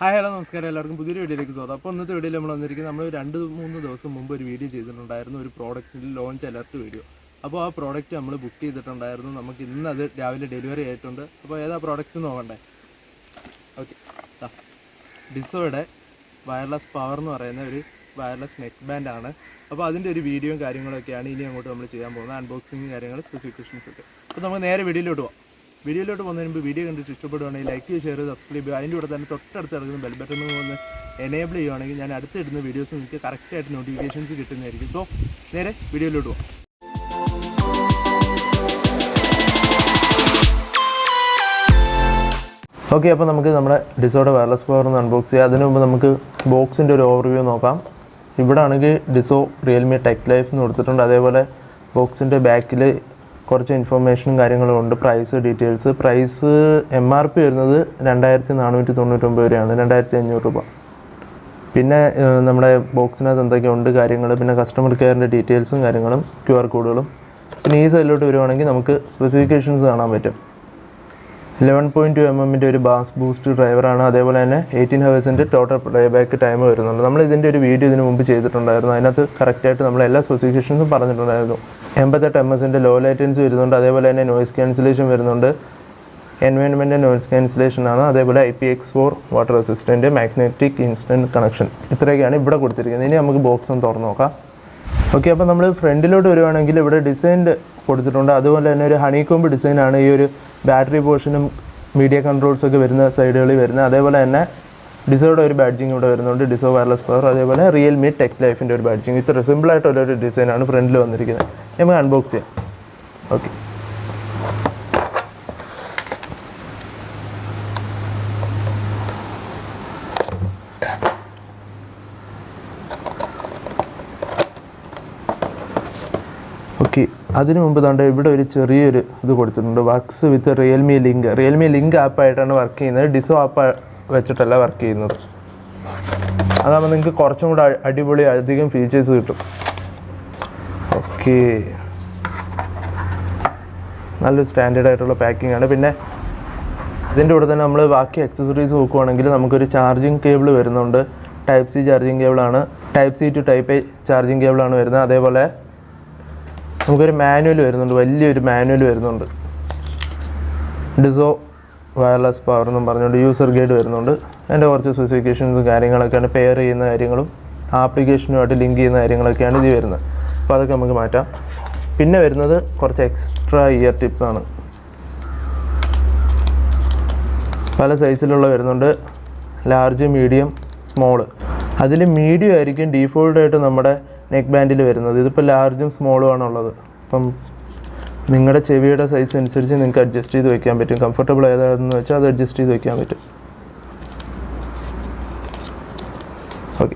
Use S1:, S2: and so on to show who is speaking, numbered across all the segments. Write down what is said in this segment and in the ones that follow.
S1: Hi hello നമസ്കാരം, എല്ലാവർക്കും പുതിയൊരു വീഡിയോയിലേക്ക് സ്വാഗതം. അപ്പോൾ ഇന്നത്തെ വീഡിയോയിൽ നമ്മൾ വന്നിരിക്കുന്നത് നമ്മൾ 2-3 ദിവസം മുമ്പ് ഒരു വീഡിയോ ചെയ്തിട്ടുണ്ടായിരുന്നു, ഒരു പ്രോഡക്റ്റിൽ ലോഞ്ച് അലർട്ട് വീഡിയോ. അപ്പോൾ ആ പ്രോഡക്റ്റ് നമ്മൾ ബുക്ക് ചെയ്തിട്ടുണ്ടായിരുന്നു. നമുക്ക് ഇന്ന് അത് രാവിലെ ഡെലിവറി ആയിട്ടുണ്ട്. അപ്പോൾ ഏതാ പ്രോഡക്റ്റ് നോക്കണ്ടേ? ഓക്കെ, ഡിസോയുടെ വയർലെസ് പവർ എന്ന് പറയുന്ന ഒരു വയർലെസ് നെക്ക് ബാൻഡാണ്. അപ്പോൾ അതിൻ്റെ ഒരു വീഡിയോയും കാര്യങ്ങളൊക്കെയാണ് ഇനി അങ്ങോട്ട് നമ്മൾ ചെയ്യാൻ പോകുന്നത്. അൺബോക്സിങ് കാര്യങ്ങൾ, സ്പെസിഫിക്കേഷൻസ് ഒക്കെ. അപ്പോൾ നമുക്ക് നേരെ വീഡിയോയിലോട്ട് പോകാം. വീഡിയോയിലോട്ട് പോകുന്നതിന് മുമ്പ് വീഡിയോ കണ്ടിട്ട് ഇഷ്ടപ്പെടുവാണെങ്കിൽ ലൈക്ക് ചെയ്യുക, ഷെയർ ചെയ്ത് സബ്സ്ക്രൈബ് ചെയ്യുക. അതിൻ്റെ കൂടെ തന്നെ തൊട്ടടുത്ത് ഇറങ്ങുന്ന ബെൽ ബട്ടൺ ഒന്ന് എനേബിൾ ചെയ്യുകയാണെങ്കിൽ ഞാൻ അടുത്തിടുന്ന വീഡിയോസ് നിങ്ങൾക്ക് കറക്റ്റായിട്ട് നോട്ടിഫിക്കേഷൻസ് കിട്ടുന്നതായിരിക്കും. സോ നേരെ വീഡിയോയിലോട്ട് പോകാം. ഓക്കെ, അപ്പോൾ നമുക്ക് നമ്മുടെ ഡിസോയുടെ വയർലെസ് പവർ ഒന്ന് അൺബോക്സ് ചെയ്യാം. അതിന് മുമ്പ് നമുക്ക് ബോക്സിൻ്റെ ഒരു ഓവർവ്യൂ നോക്കാം. ഇവിടെ ആണെങ്കിൽ ഡിസോ റിയൽമി ടെക് ലൈഫ് എന്ന് കൊടുത്തിട്ടുണ്ട്. അതേപോലെ ബോക്സിൻ്റെ ബാക്കിൽ കുറച്ച് ഇൻഫർമേഷനും കാര്യങ്ങളും ഉണ്ട്. Price details. പ്രൈസ് MRP വരുന്നത് 2499 രൂപയാണ്, 2500 രൂപ. പിന്നെ നമ്മുടെ ബോക്സിനകത്ത് എന്തൊക്കെയുണ്ട് കാര്യങ്ങൾ, പിന്നെ കസ്റ്റമർ കെയറിൻ്റെ ഡീറ്റെയിൽസും കാര്യങ്ങളും, QR കോഡുകളും. പിന്നെ ഈ സൈഡിലോട്ട് വരുവാണെങ്കിൽ നമുക്ക് സ്പെസിഫിക്കേഷൻസ് കാണാൻ പറ്റും. 11.2 mm ഒരു ബാസ് ബൂസ്റ്റ് ഡ്രൈവറാണ്. അതേപോലെ തന്നെ 18 ഹവേഴ്സിൻ്റെ ടോട്ടൽ പ്ലേ ബാക്ക് ടൈം വരുന്നുണ്ട്. നമ്മൾ ഇതിൻ്റെ ഒരു വീഡിയോ ഇതിന് മുമ്പ് ചെയ്തിട്ടുണ്ടായിരുന്നു. അതിനകത്ത് കറക്റ്റായിട്ട് നമ്മൾ എല്ലാ സ്പെസിഫിക്കേഷൻസും പറഞ്ഞിട്ടുണ്ടായിരുന്നു. 88 ms ലോ ലൈറ്റൻസി വരുന്നുണ്ട്. അതേപോലെ തന്നെ നോയ്സ് ക്യാൻസലേഷൻ വരുന്നുണ്ട്. എൻവയോൺമെൻറ്റ് നോയ്സ് ക്യാൻസലേഷനാണ്. അതേപോലെ IPX4 water resistant, magnetic instant connection. ഇത്രയൊക്കെയാണ് ഇവിടെ കൊടുത്തിരിക്കുന്നത്. ഇനി നമുക്ക് ബോക്സ് ഒന്ന് തുറന്ന് നോക്കാം. ഓക്കെ, അപ്പോൾ നമ്മൾ ഫ്രണ്ടിലോട്ട് വരുവാണെങ്കിൽ ഇവിടെ ഡിസൈൻ കൊടുത്തിട്ടുണ്ട്. അതുപോലെ തന്നെ ഒരു ഹണികോംബ് ഡിസൈനാണ് ഈ ഒരു ബാറ്ററി പോർഷനും മീഡിയ കൺട്രോൾസൊക്കെ വരുന്ന സൈഡുകളിൽ വരുന്നത്. അതേപോലെ തന്നെ ഡിസോയുടെ ഒരു ബാഡ്ജിങ് ഇവിടെ വരുന്നുണ്ട്, ഡിസോ വയർലെസ് പവർ. അതേപോലെ റിയൽമി ടെക് ലൈഫിൻ്റെ ഒരു ബാഡ്ജിങ്. ഇത്ര സിമ്പിളായിട്ടുള്ളൊരു ഡിസൈനാണ് ഫ്രണ്ടിൽ വന്നിരിക്കുന്നത്. നമുക്ക് അൺബോക്സ് ചെയ്യാം. Okay, okay. അതിനു മുമ്പ് തന്നെ ഇവിടെ ഒരു ചെറിയൊരു ഇത് കൊടുത്തിട്ടുണ്ട്, works with Realme link. Realme link ആപ്പായിട്ടാണ് വർക്ക് ചെയ്യുന്നത്, ഡിസോ ആപ്പ് വെച്ചിട്ടല്ല വർക്ക് ചെയ്യുന്നത്. അതാകുമ്പോൾ നിങ്ങൾക്ക് കുറച്ചും കൂടെ അടിപൊളി അധികം ഫീച്ചേഴ്സ് കിട്ടും. ഓക്കെ, നല്ലൊരു സ്റ്റാൻഡേർഡ് ആയിട്ടുള്ള പാക്കിംഗ് ആണ്. പിന്നെ ഇതിൻ്റെ കൂടെ തന്നെ നമ്മൾ ബാക്കി അക്സസറീസ് നോക്കുവാണെങ്കിൽ നമുക്കൊരു ചാർജിങ് കേബിൾ വരുന്നുണ്ട്. Type-C ചാർജിങ് കേബിളാണ്. Type-C to Type-A ചാർജിങ് കേബിളാണ് വരുന്നത്. അതേപോലെ നമുക്കൊരു മാനുവൽ വരുന്നുണ്ട്, വലിയൊരു മാനുവൽ വരുന്നുണ്ട്. ഡിസോ വയർലെസ് പവർ എന്നും പറഞ്ഞുകൊണ്ട് യൂസർ ഗൈഡ് വരുന്നുണ്ട്. അതിൻ്റെ കുറച്ച് സ്പെസിഫിക്കേഷൻസും കാര്യങ്ങളൊക്കെയാണ്, പെയർ ചെയ്യുന്ന കാര്യങ്ങളും ആപ്ലിക്കേഷനുമായിട്ട് ലിങ്ക് ചെയ്യുന്ന കാര്യങ്ങളൊക്കെയാണ് ഇത് വരുന്നത്. അപ്പോൾ അതൊക്കെ നമുക്ക് മാറ്റാം. പിന്നെ വരുന്നത് കുറച്ച് എക്സ്ട്രാ ഇയർ ടിപ്സാണ്. പല സൈസിലുള്ള വരുന്നുണ്ട്, ലാർജ്, മീഡിയം, സ്മോള്. അതിൽ മീഡിയം ആയിരിക്കും ഡീഫോൾട്ടായിട്ട് നമ്മുടെ നെക്ക് ബാൻഡിൽ വരുന്നത്. ഇതിപ്പോൾ ലാർജും സ്മോളും ആണുള്ളത്. അപ്പം നിങ്ങളുടെ ചെവിയുടെ സൈസ് അനുസരിച്ച് നിങ്ങൾക്ക് അഡ്ജസ്റ്റ് ചെയ്ത് വയ്ക്കാൻ പറ്റും. കംഫർട്ടബിൾ ഏതാണെന്ന് വെച്ചാൽ അത് അഡ്ജസ്റ്റ് ചെയ്ത് വയ്ക്കാൻ പറ്റും. ഓക്കെ,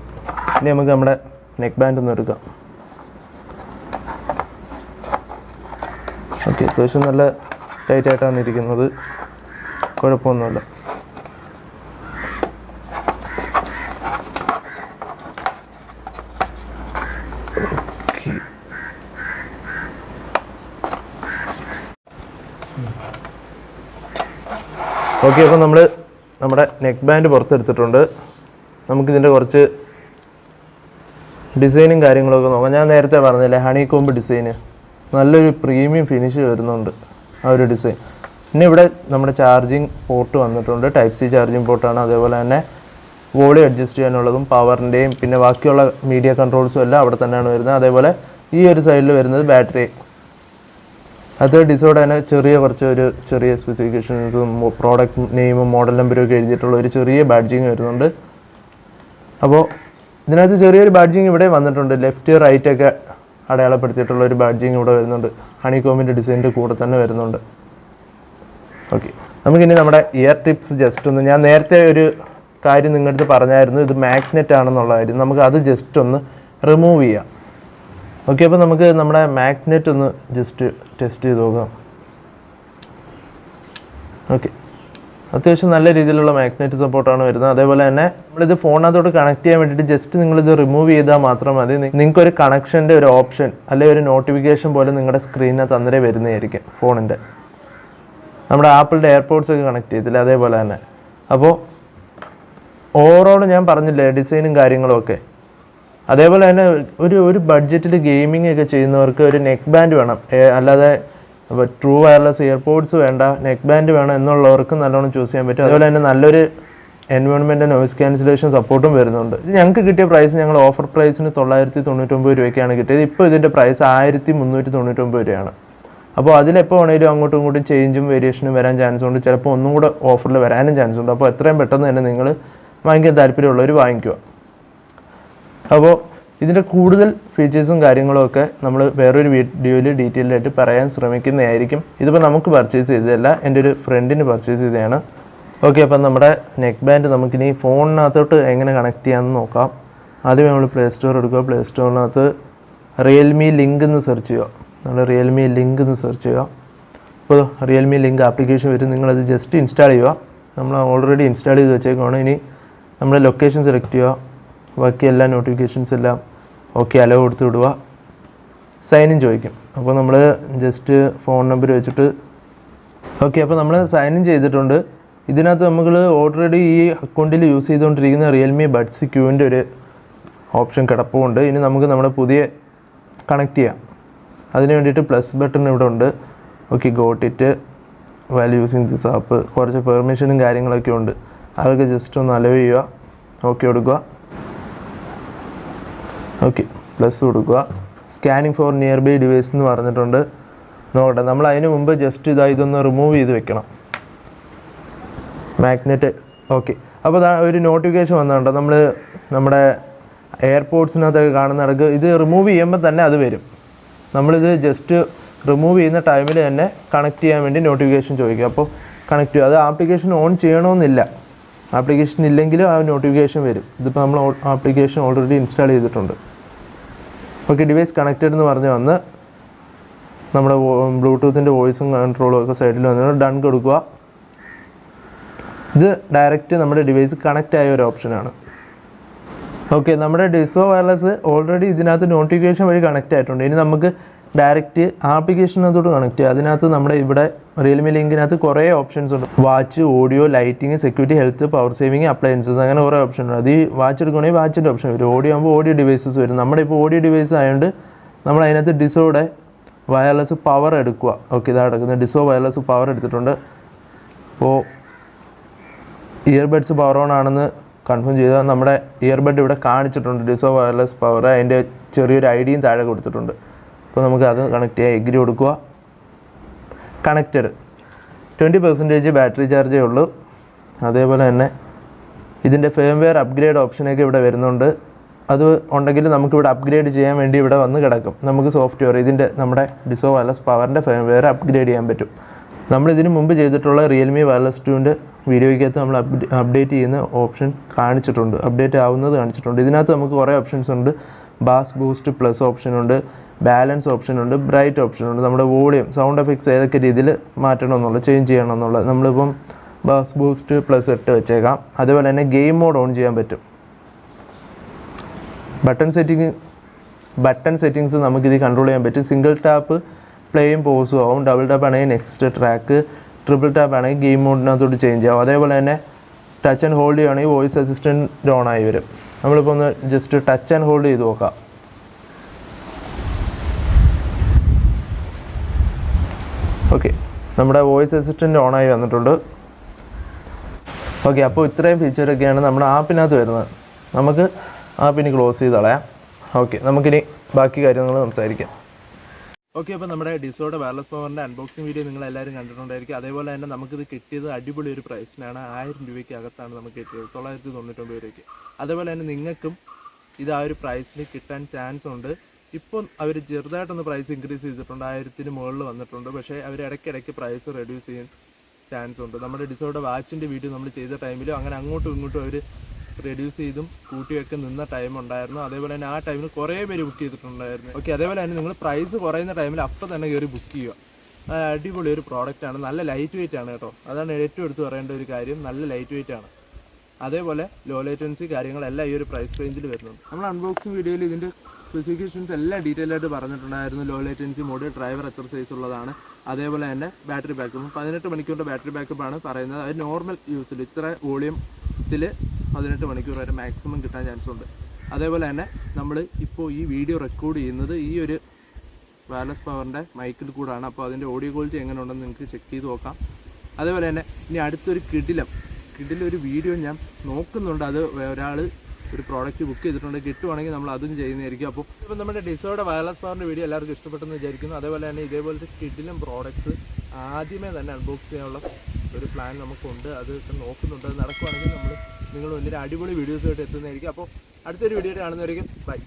S1: ഇനി നമുക്ക് നമ്മുടെ നെക്ക് ബാൻഡ് ഒന്ന് എടുക്കാം. ഓക്കെ, അത്യാവശ്യം നല്ല ടൈറ്റായിട്ടാണ് ഇരിക്കുന്നത്, കുഴപ്പമൊന്നുമില്ല. ഓക്കെ, അപ്പോൾ നമ്മൾ നമ്മുടെ നെക്ക് ബാൻഡ് പുറത്തെടുത്തിട്ടുണ്ട്. നമുക്കിതിൻ്റെ കുറച്ച് ഡിസൈനും കാര്യങ്ങളൊക്കെ നോക്കാം. ഞാൻ നേരത്തെ പറഞ്ഞില്ലേ, ഹണികോംബ് ഡിസൈന്, നല്ലൊരു പ്രീമിയം ഫിനിഷ് വരുന്നുണ്ട് ആ ഒരു ഡിസൈൻ. പിന്നെ ഇവിടെ നമ്മുടെ ചാർജിങ് പോർട്ട് വന്നിട്ടുണ്ട്, Type-C ചാർജിങ് പോർട്ടാണ്. അതേപോലെ തന്നെ വോളിയം അഡ്ജസ്റ്റ് ചെയ്യാനുള്ളതും പവറിൻ്റെയും പിന്നെ ബാക്കിയുള്ള മീഡിയ കൺട്രോൾസും എല്ലാം അവിടെ തന്നെയാണ് വരുന്നത്. അതേപോലെ ഈ ഒരു സൈഡിൽ വരുന്നത് ബാറ്ററി. അത് ഡിസോയുടെ തന്നെ ചെറിയ സ്പെസിഫിക്കേഷൻസും പ്രോഡക്റ്റ് നെയിമും മോഡൽ നമ്പരും ഒക്കെ എഴുതിയിട്ടുള്ള ഒരു ചെറിയ ബാഡ്ജിങ് വരുന്നുണ്ട്. അപ്പോൾ ഇതിനകത്ത് ചെറിയൊരു ബാഡ്ജിങ് ഇവിടെ വന്നിട്ടുണ്ട്, ലെഫ്റ്റ് റൈറ്റ് ഒക്കെ അടയാളപ്പെടുത്തിയിട്ടുള്ള ഒരു ബാഡ്ജിങ് ഇവിടെ വരുന്നുണ്ട്. ഹണികോമിൻ്റെ ഡിസൈനിൻ്റെ കൂടെ തന്നെ വരുന്നുണ്ട്. ഓക്കെ, നമുക്കിനി നമ്മുടെ ഇയർ ടിപ്സ് ജസ്റ്റ് ഒന്ന്, ഞാൻ നേരത്തെ ഒരു കാര്യം നിങ്ങളടുത്ത് പറഞ്ഞായിരുന്നു, ഇത് മാഗ്നറ്റ് ആണെന്നുള്ള കാര്യം. നമുക്ക് അത് ജസ്റ്റ് ഒന്ന് റിമൂവ് ചെയ്യാം. ഓക്കെ, അപ്പോൾ നമുക്ക് നമ്മുടെ മാഗ്നറ്റ് ഒന്ന് ജസ്റ്റ് ടെസ്റ്റ് ചെയ്ത് നോക്കാം. ഓക്കെ, അത്യാവശ്യം നല്ല രീതിയിലുള്ള മാഗ്നറ്റ് സപ്പോർട്ടാണ് വരുന്നത്. അതേപോലെ തന്നെ നമ്മളിത് ഫോണിനകത്തോട്ട് കണക്ട് ചെയ്യാൻ വേണ്ടിയിട്ട് ജസ്റ്റ് നിങ്ങളിത് റിമൂവ് ചെയ്താൽ മാത്രം മതി. നിങ്ങൾക്കൊരു കണക്ഷൻ്റെ ഒരു ഓപ്ഷൻ അല്ലെങ്കിൽ ഒരു നോട്ടിഫിക്കേഷൻ പോലെ നിങ്ങളുടെ സ്ക്രീനിനകത്ത് അന്നേരം വരുന്നതായിരിക്കും ഫോണിൻ്റെ. നമ്മുടെ ആപ്പിളിൻ്റെ എയർപോഡ്സ് ഒക്കെ കണക്ട് ചെയ്തില്ല അതേപോലെ തന്നെ. അപ്പോൾ ഓവറോൾ ഞാൻ പറഞ്ഞില്ലേ ഡിസൈനും കാര്യങ്ങളും ഒക്കെ. അതേപോലെ തന്നെ ഒരു ബഡ്ജറ്റിൽ ഗെയിമിംഗ് ഒക്കെ ചെയ്യുന്നവർക്ക് ഒരു നെക്ക് ബാൻഡ് വേണം, അല്ലാതെ ട്രൂ വയർലെസ് ഇയർപോഡ്സ് വേണ്ട, നെക്ക് ബാൻഡ് വേണം എന്നുള്ളവർക്ക് നല്ലോണം ചൂസ് ചെയ്യാൻ പറ്റും. അതുപോലെ തന്നെ നല്ലൊരു എൻവയോൺമെൻറ്റ് നോയിസ് ക്യാൻസലേഷൻ സപ്പോർട്ടും വരുന്നുണ്ട്. ഇത് ഞങ്ങൾക്ക് കിട്ടിയ പ്രൈസ് ഞങ്ങൾ ഓഫർ പ്രൈസിന് 999 രൂപയ്ക്കാണ് കിട്ടിയത്. ഇപ്പോൾ ഇതിൻ്റെ പ്രൈസ് 1399 രൂപയാണ്. അപ്പോൾ അതിലെപ്പോൾ വേണമെങ്കിലും അങ്ങോട്ടും ഇങ്ങോട്ടും ചേഞ്ചും വേരിയേഷനും വരാൻ ചാൻസ് ഉണ്ട്. ചിലപ്പോൾ ഒന്നും കൂടെ ഓഫറിൽ വരാനും ചാൻസ് ഉണ്ട്. അപ്പോൾ എത്രയും പെട്ടെന്ന് തന്നെ നിങ്ങൾ വാങ്ങിക്കാൻ താല്പര്യമുള്ളവർ വാങ്ങിക്കുക. അപ്പോൾ ഇതിൻ്റെ കൂടുതൽ ഫീച്ചേഴ്സും കാര്യങ്ങളുമൊക്കെ നമ്മൾ വേറൊരു വീഡിയോയിൽ ഡീറ്റെയിലായിട്ട് പറയാൻ ശ്രമിക്കുന്നതായിരിക്കും. ഇതിപ്പോൾ നമുക്ക് പർച്ചേസ് ചെയ്തതല്ല, എൻ്റെ ഒരു ഫ്രണ്ടിന് പർച്ചേസ് ചെയ്തതാണ്. ഓക്കെ, അപ്പം നമ്മുടെ നെക്ക് ബാൻഡ് നമുക്കിനി ഫോണിനകത്തോട്ട് എങ്ങനെ കണക്ട് ചെയ്യാമെന്ന് നോക്കാം. ആദ്യം നമ്മൾ പ്ലേ സ്റ്റോർ എടുക്കുക. പ്ലേ സ്റ്റോറിനകത്ത് റിയൽമി ലിങ്ക് എന്ന് സെർച്ച് ചെയ്യുക. നമ്മൾ റിയൽമി ലിങ്ക് എന്ന് സെർച്ച് ചെയ്യുക. അപ്പോൾ റിയൽമി ലിങ്ക് ആപ്ലിക്കേഷൻ വരും. നിങ്ങളത് ജസ്റ്റ് ഇൻസ്റ്റാൾ ചെയ്യുക. നമ്മൾ ഓൾറെഡി ഇൻസ്റ്റാൾ ചെയ്ത് വെച്ചേക്കാണ്. ഇനി നമ്മൾ ലൊക്കേഷൻ സെലക്ട് ചെയ്യുക. ബാക്കി എല്ലാ നോട്ടിഫിക്കേഷൻസ് എല്ലാം ഓക്കെ അലോ കൊടുത്ത് വിടുക. സൈൻ ഇൻ ചോദിക്കും. അപ്പോൾ നമ്മൾ ജസ്റ്റ് ഫോൺ നമ്പർ വെച്ചിട്ട് ഓക്കെ, അപ്പോൾ നമ്മൾ സൈൻ ഇൻ ചെയ്തിട്ടുണ്ട്. ഇതിനകത്ത് നമ്മൾ ഓൾറെഡി ഈ അക്കൗണ്ടിൽ യൂസ് ചെയ്തുകൊണ്ടിരിക്കുന്ന റിയൽമി ബഡ്സ് ക്യൂവിൻ്റെ ഒരു ഓപ്ഷൻ കിടപ്പുണ്ട്. ഇനി നമുക്ക് നമ്മുടെ പുതിയ കണക്ട് ചെയ്യാം. അതിന് വേണ്ടിയിട്ട് പ്ലസ് ബട്ടൺ ഇവിടെ ഉണ്ട്. Okay, got it while using this app. കുറച്ച് പെർമിഷനും കാര്യങ്ങളൊക്കെ ഉണ്ട്. അതൊക്കെ ജസ്റ്റ് ഒന്ന് അലോ ചെയ്യുക. ഓക്കെ കൊടുക്കുക. ഓക്കെ, പ്ലസ് കൊടുക്കുക. Scanning for nearby device എന്ന് പറഞ്ഞിട്ടുണ്ട്. നോക്കട്ടെ, നമ്മൾ അതിന് മുമ്പ് ജസ്റ്റ് ഇതൊന്ന് റിമൂവ് ചെയ്ത് വെക്കണം, മാഗ്നറ്റ്. ഓക്കെ, അപ്പോൾ ഒരു നോട്ടിഫിക്കേഷൻ വന്നിട്ടുണ്ടോ, നമ്മുടെ എയർപോർട്സിനകത്തൊക്കെ കാണുന്ന നടക്ക് ഇത് റിമൂവ് ചെയ്യുമ്പോൾ തന്നെ അത് വരും. നമ്മളിത് ജസ്റ്റ് റിമൂവ് ചെയ്യുന്ന ടൈമിൽ തന്നെ കണക്ട് ചെയ്യാൻ വേണ്ടി നോട്ടിഫിക്കേഷൻ ചോദിക്കുക. അപ്പോൾ കണക്ട് ചെയ്യുക. അത് ആപ്ലിക്കേഷൻ ഓൺ ചെയ്യണമെന്നില്ല, ആപ്ലിക്കേഷൻ ഇല്ലെങ്കിലും ആ നോട്ടിഫിക്കേഷൻ വരും. ഇതിപ്പോൾ നമ്മൾ ആപ്ലിക്കേഷൻ ഓൾറെഡി ഇൻസ്റ്റാൾ ചെയ്തിട്ടുണ്ട്. ഓക്കെ, ഡിവൈസ് കണക്റ്റഡ് എന്ന് പറഞ്ഞ് വന്ന് നമ്മുടെ ബ്ലൂടൂത്തിൻ്റെ വോയിസും കൺട്രോളും ഒക്കെ സൈഡിൽ വന്നിട്ട് ഡൺ കൊടുക്കുക. ഇത് ഡയറക്റ്റ് നമ്മുടെ ഡിവൈസ് കണക്റ്റ് ആയ ഒരു ഓപ്ഷനാണ്. ഓക്കെ, നമ്മുടെ ഡിസോ വയർലെസ് ഓൾറെഡി ഇതിനകത്ത് നോട്ടിഫിക്കേഷൻ വഴി കണക്റ്റ് ആയിട്ടുണ്ട്. ഇനി നമുക്ക് ഡയറക്റ്റ് ആപ്ലിക്കേഷനകത്തോട്ട് കണക്ട് ചെയ്യുക. അതിനകത്ത് നമ്മുടെ ഇവിടെ റിയൽമി ലിങ്കിനകത്ത് കുറേ ഓപ്ഷൻസ് ഉണ്ട്. Watch, audio, lighting, security, health, power saving, appliances, അങ്ങനെ കുറേ ഓപ്ഷൻ ഉണ്ട്. അത് ഈ വാച്ച് എടുക്കുകയാണെങ്കിൽ വാച്ചിൻ്റെ ഓപ്ഷൻ വരും. ഓഡിയോ ആകുമ്പോൾ ഓഡിയോ ഡിവൈസസ് വരും. നമ്മുടെ ഇപ്പോൾ ഓഡിയോ ഡിവൈസ് ആയതുകൊണ്ട് നമ്മൾ അതിനകത്ത് ഡിസോയുടെ വയർലെസ് പവർ എടുക്കുക. ഓക്കെ, ഇതാ കിടക്കുന്നത്. ഡിസോ വയർലെസ് പവർ എടുത്തിട്ടുണ്ട്. അപ്പോൾ ഇയർബഡ്സ് പവർ ഓൺ ആണെന്ന് കൺഫേം ചെയ്താൽ നമ്മുടെ ഇയർബഡ് ഇവിടെ കാണിച്ചിട്ടുണ്ട്. ഡിസോ വയർലെസ് പവർ, അതിൻ്റെ ചെറിയൊരു ഐഡിയും താഴെ കൊടുത്തിട്ടുണ്ട്. അപ്പോൾ നമുക്ക് അത് കണക്ട് ചെയ്യാം. എഗ്രി കൊടുക്കുക. കണക്റ്റഡ്. 20% ബാറ്ററി ചാർജേ ഉള്ളൂ. അതേപോലെ തന്നെ ഇതിൻ്റെ ഫേംവെയർ അപ്ഗ്രേഡ് ഓപ്ഷനൊക്കെ ഇവിടെ വരുന്നുണ്ട്. അത് ഉണ്ടെങ്കിൽ നമുക്കിവിടെ അപ്ഗ്രേഡ് ചെയ്യാൻ വേണ്ടി ഇവിടെ വന്ന് കിടക്കും. നമുക്ക് സോഫ്റ്റ്വെയർ നമ്മുടെ ഡിസോ വയർലെസ് പവറിൻ്റെ ഫേംവെയർ അപ്ഗ്രേഡ് ചെയ്യാൻ പറ്റും. നമ്മളിതിന് മുമ്പ് ചെയ്തിട്ടുള്ള റിയൽമി വയർലെസ് 2ൻ്റെ വീഡിയോയ്ക്കകത്ത് നമ്മൾ അപ്ഡേറ്റ് ചെയ്യുന്ന ഓപ്ഷൻ കാണിച്ചിട്ടുണ്ട്, അപ്ഡേറ്റ് ആവുന്നത് കാണിച്ചിട്ടുണ്ട്. ഇതിനകത്ത് നമുക്ക് കുറേ ഓപ്ഷൻസ് ഉണ്ട്. ബാസ് ബൂസ്റ്റ് പ്ലസ് ഓപ്ഷനുണ്ട്, ബാലൻസ് ഓപ്ഷനുണ്ട്, ബ്രൈറ്റ് ഓപ്ഷനുണ്ട്. നമ്മുടെ വോളിയം, സൗണ്ട് എഫക്ട്സ് ഏതൊക്കെ രീതിയിൽ മാറ്റണമെന്നുള്ളത്, ചേഞ്ച് ചെയ്യണമെന്നുള്ളത്. നമ്മളിപ്പം ബാസ് ബൂസ്റ്റ് പ്ലസ് 8 വെച്ചേക്കാം. അതേപോലെ തന്നെ ഗെയിം മോഡ് ഓൺ ചെയ്യാൻ പറ്റും. ബട്ടൺ സെറ്റിങ്സ് നമുക്കിത് കൺട്രോൾ ചെയ്യാൻ പറ്റും. സിംഗിൾ ടാപ്പ് പ്ലേയും പോസും ആവും. ഡബിൾ ടാപ്പ് ആണെങ്കിൽ നെക്സ്റ്റ് ട്രാക്ക്, ട്രിപ്പിൾ ടാപ്പ് ആണെങ്കിൽ ഗെയിം മോഡിനകത്തോട്ട് ചേഞ്ച് ആവും. അതേപോലെ തന്നെ ടച്ച് ആൻഡ് ഹോൾഡ് ചെയ്യുകയാണെങ്കിൽ വോയിസ് അസിസ്റ്റൻറ്റ് ഓൺ ആയി വരും. നമ്മളിപ്പോൾ ഒന്ന് ജസ്റ്റ് ടച്ച് ആൻഡ് ഹോൾഡ് ചെയ്ത് നോക്കാം. ഓക്കെ, നമ്മുടെ വോയിസ് അസിസ്റ്റൻറ്റ് ഓണായി വന്നിട്ടുണ്ട്. ഓക്കെ, അപ്പോൾ ഇത്രയും ഫീച്ചറൊക്കെയാണ് നമ്മുടെ ആപ്പിനകത്ത് വരുന്നത്. നമുക്ക് ആപ്പിന് ക്ലോസ് ചെയ്ത് കളയാം. ഓക്കെ, നമുക്കിനി ബാക്കി കാര്യങ്ങൾ സംസാരിക്കാം. ഓക്കെ, അപ്പോൾ നമ്മുടെ ഡിസോയുടെ വയർലെസ് പവറിൻ്റെ അൺബോക്സിങ് വീഡിയോ നിങ്ങളെല്ലാവരും കണ്ടിട്ടുണ്ടായിരിക്കും. അതേപോലെ തന്നെ നമുക്കിത് കിട്ടിയത് അടിപൊളി ഒരു പ്രൈസിനാണ്. 1000 രൂപയ്ക്ക് അകത്താണ് നമുക്ക് കിട്ടിയത്, 999 രൂപയ്ക്ക്. അതേപോലെ തന്നെ നിങ്ങൾക്കും ഇത് ആ ഒരു പ്രൈസിന് കിട്ടാൻ ചാൻസ് ഉണ്ട്. ഇപ്പോൾ അവർ ചെറുതായിട്ടൊന്ന് പ്രൈസ് ഇൻക്രീസ് ചെയ്തിട്ടുണ്ട്, 1000-ന് മുകളിൽ വന്നിട്ടുണ്ട്. പക്ഷേ അവർ ഇടയ്ക്കിടയ്ക്ക് പ്രൈസ് റെഡ്യൂസ് ചെയ്യാൻ ചാൻസ് ഉണ്ട്. നമ്മുടെ ഡിസോയുടെ വാച്ചിൻ്റെ വീഡിയോ നമ്മൾ ചെയ്ത ടൈമിലും അങ്ങനെ അങ്ങോട്ടും ഇങ്ങോട്ടും അവർ റെഡ്യൂസ് ചെയ്തും കൂട്ടിയൊക്കെ നിന്ന ടൈം ഉണ്ടായിരുന്നു. അതേപോലെ തന്നെ ആ ടൈമിൽ കുറേ പേര് ബുക്ക് ചെയ്തിട്ടുണ്ടായിരുന്നു. ഓക്കെ, അതേപോലെ തന്നെ നിങ്ങൾ പ്രൈസ് കുറയുന്ന ടൈമിൽ അപ്പോൾ തന്നെ കയറി ബുക്ക് ചെയ്യുക. അടിപൊളി ഒരു പ്രോഡക്റ്റാണ്. നല്ല ലൈറ്റ് വെയിറ്റ് ആണ് കേട്ടോ. അതാണ് ഏറ്റവും എടുത്ത് പറയേണ്ട ഒരു കാര്യം. നല്ല ലൈറ്റ് വെയിറ്റ് ആണ്. അതേപോലെ ലോ ലേറ്റൻസി കാര്യങ്ങളെല്ലാം ഈ ഒരു പ്രൈസ് റേഞ്ചിൽ വരുന്നുണ്ട്. നമ്മൾ അൺബോക്സിങ് വീഡിയോയിൽ ഇതിൻ്റെ സ്പെസിഫിക്കേഷൻസ് എല്ലാം ഡീറ്റെയിൽ ആയിട്ട് പറഞ്ഞിട്ടുണ്ടായിരുന്നു. ലോ ലേറ്റൻസി മോഡ്, ഡ്രൈവർ എത്ര സൈസ് ഉള്ളതാണ്, അതേപോലെ തന്നെ ബാറ്ററി ബാക്കപ്പ് 18 മണിക്കൂറിൻ്റെ ബാറ്ററി ബാക്കപ്പാണ് പറയുന്നത്. അത് നോർമൽ യൂസിൽ ഇത്ര വോളിയത്തിൽ 18 മണിക്കൂർ വരെ മാക്സിമം കിട്ടാൻ ചാൻസ് ഉണ്ട്. അതേപോലെ തന്നെ നമ്മൾ ഇപ്പോൾ ഈ വീഡിയോ റെക്കോർഡ് ചെയ്യുന്നത് ഈ ഒരു വയർലെസ് പവറിൻ്റെ മൈക്കിൽ കൂടാണ്. അപ്പോൾ അതിൻ്റെ ഓഡിയോ ക്വാളിറ്റി എങ്ങനെ ഉണ്ടെന്ന് നിങ്ങൾക്ക് ചെക്ക് ചെയ്ത് നോക്കാം. അതേപോലെ തന്നെ ഇനി അടുത്തൊരു കിടിലൊരു വീഡിയോ ഞാൻ നോക്കുന്നുണ്ട്. അത് ഒരാൾ ഒരു പ്രോഡക്റ്റ് ബുക്ക് ചെയ്തിട്ടുണ്ട്, കിട്ടുവാണെങ്കിൽ നമ്മൾ അതും ചെയ്യുന്നതായിരിക്കും. അപ്പോൾ ഇപ്പോൾ നമ്മുടെ ഡിസോയുടെ വയർലെസ് പവറിൻ്റെ വീഡിയോ എല്ലാവർക്കും ഇഷ്ടപ്പെട്ടെന്ന് വിചാരിക്കുന്നു. അതേപോലെ തന്നെ ഇതേപോലത്തെ കിടിലം പ്രോഡക്റ്റ്സ് ആദ്യമേ തന്നെ അൺബോക്സ് ചെയ്യാനുള്ള ഒരു പ്ലാൻ നമുക്കുണ്ട്. അത് നോക്കുന്നുണ്ട്. അത് നടക്കുവാണെങ്കിൽ നിങ്ങൾ വലിയൊരു അടിപൊളി വീഡിയോസുമായിട്ട് എത്തുന്നതായിരിക്കും. അപ്പോൾ അടുത്തൊരു വീഡിയോ കാണുന്നവരേക്കും ബൈ.